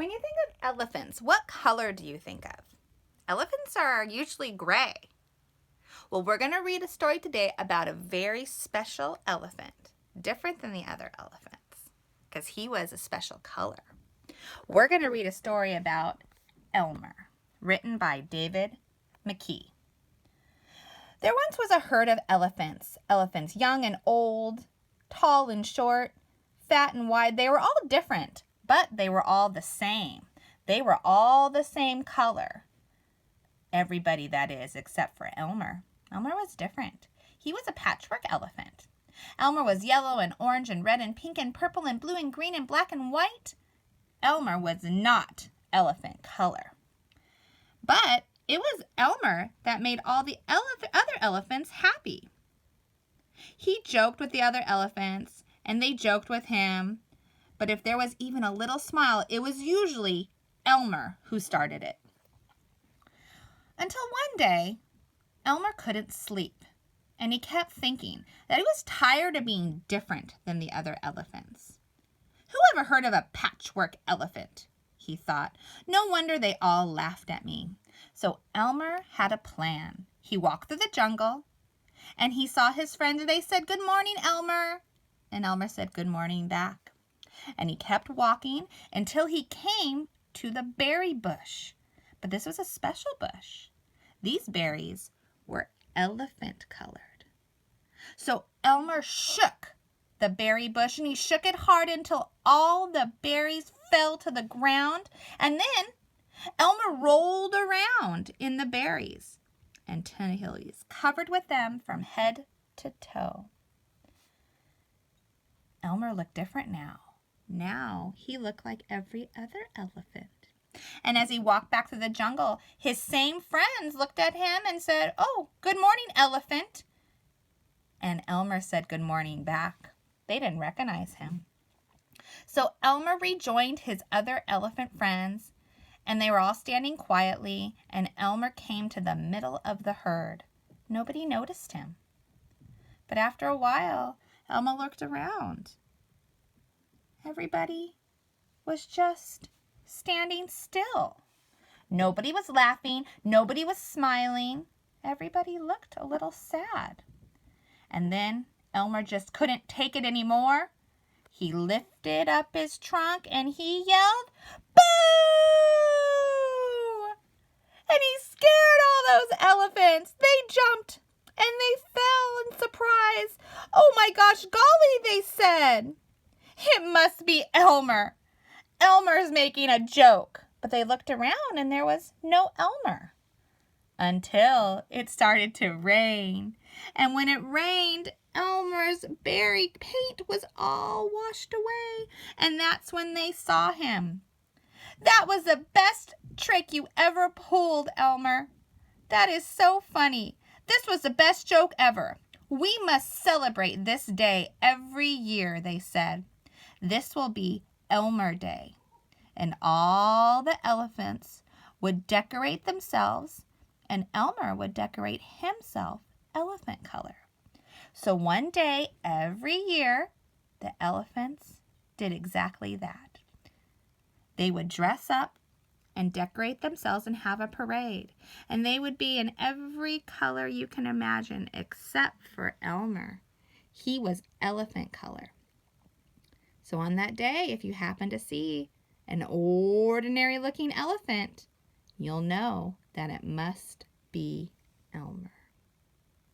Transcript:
When you think of elephants, what color do you think of? Elephants are usually gray. Well, we're going to read a story today about a very special elephant, different than the other elephants, because he was a special color. We're going to read a story about Elmer, written by David McKee. There once was a herd of elephants young and old, tall and short, fat and wide. They were all different, but they were all the same. They were all the same color. Everybody, that is, except for Elmer. Elmer was different. He was a patchwork elephant. Elmer was yellow and orange and red and pink and purple and blue and green and black and white. Elmer was not elephant color. But it was Elmer that made all the other elephants happy. He joked with the other elephants, and they joked with him. But if there was even a little smile, it was usually Elmer who started it. Until one day, Elmer couldn't sleep, and he kept thinking that he was tired of being different than the other elephants. Who ever heard of a patchwork elephant? He thought. No wonder they all laughed at me. So Elmer had a plan. He walked through the jungle, and he saw his friends, and they said, "Good morning, Elmer." And Elmer said, "Good morning" back. And he kept walking until he came to the berry bush. But this was a special bush. These berries were elephant colored. So Elmer shook the berry bush, and he shook it hard until all the berries fell to the ground. And then Elmer rolled around in the berries until he was covered with them from head to toe. Elmer looked different now. Now he looked like every other elephant. And as he walked back through the jungle, his same friends looked at him and said, "Oh, good morning, elephant." And Elmer said good morning back. They didn't recognize him. So Elmer rejoined his other elephant friends, and they were all standing quietly, and Elmer came to the middle of the herd. Nobody noticed him. But after a while, Elmer looked around. Everybody was just standing still. Nobody was laughing. Nobody was smiling. Everybody looked a little sad. And then Elmer just couldn't take it anymore. He lifted up his trunk and he yelled, "Boo!" And he scared all those elephants. They jumped and they fell in surprise. "Oh my gosh, golly," they said. "It must be Elmer. Elmer's making a joke." But they looked around and there was no Elmer. Until it started to rain. And when it rained, Elmer's berry paint was all washed away. And that's when they saw him. "That was the best trick you ever pulled, Elmer. That is so funny. This was the best joke ever. We must celebrate this day every year," they said. "This will be Elmer Day." And all the elephants would decorate themselves, and Elmer would decorate himself elephant color. So one day every year, the elephants did exactly that. They would dress up and decorate themselves and have a parade. And they would be in every color you can imagine except for Elmer. He was elephant color. So on that day, if you happen to see an ordinary looking elephant, you'll know that it must be Elmer.